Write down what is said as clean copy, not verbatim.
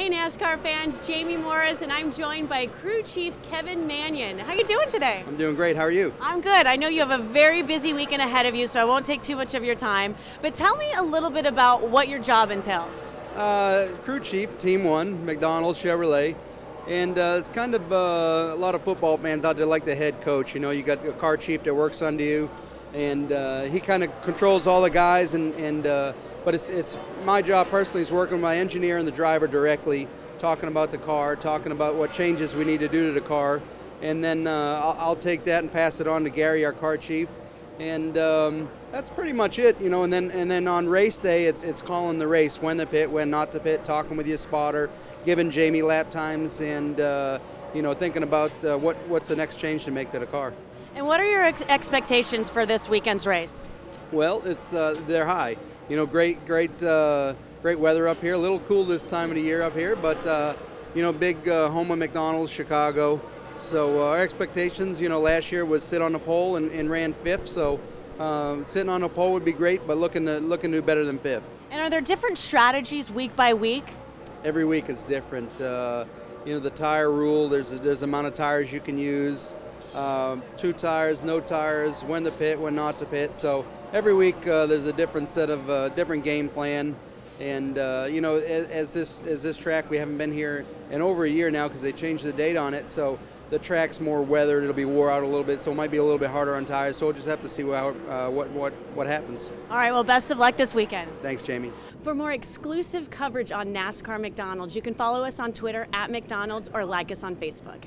Hey NASCAR fans, Jamie Morris, and I'm joined by Crew Chief Kevin Manion. How you doing today? I'm doing great. How are you? I'm good. I know you have a very busy weekend ahead of you, so I won't take too much of your time. But tell me a little bit about what your job entails. Crew Chief, Team 1, McDonald's, Chevrolet. And it's kind of a lot of football fans out there like the head coach. You know, you got a car chief that works under you, and he kind of controls all the guys, but it's my job personally is working with my engineer and the driver directly, talking about the car, talking about what changes we need to do to the car, and then I'll take that and pass it on to Gary, our car chief, and that's pretty much it, you know. And then on race day, it's calling the race, when to pit, when not to pit, talking with your spotter, giving Jamie lap times, and you know, thinking about what's the next change to make to the car. And what are your expectations for this weekend's race? Well, it's they're high. You know, great weather up here. A little cool this time of the year up here, but you know, big home of McDonald's, Chicago. So our expectations, you know, last year was sit on the pole and ran 5th. So sitting on the pole would be great, but looking to do better than 5th. And are there different strategies week by week? Every week is different. You know, the tire rule. There's amount of tires you can use. 2 tires, no tires, when to pit, when not to pit. So every week there's a different set of different game plan, and you know, as this track, we haven't been here in over a year now because they changed the date on it. So the track's more weathered; it'll be wore out a little bit, so it might be a little bit harder on tires. So we'll just have to see what happens. All right. Well, best of luck this weekend. Thanks, Jamie. For more exclusive coverage on NASCAR McDonald's, you can follow us on Twitter @McDonald's or like us on Facebook.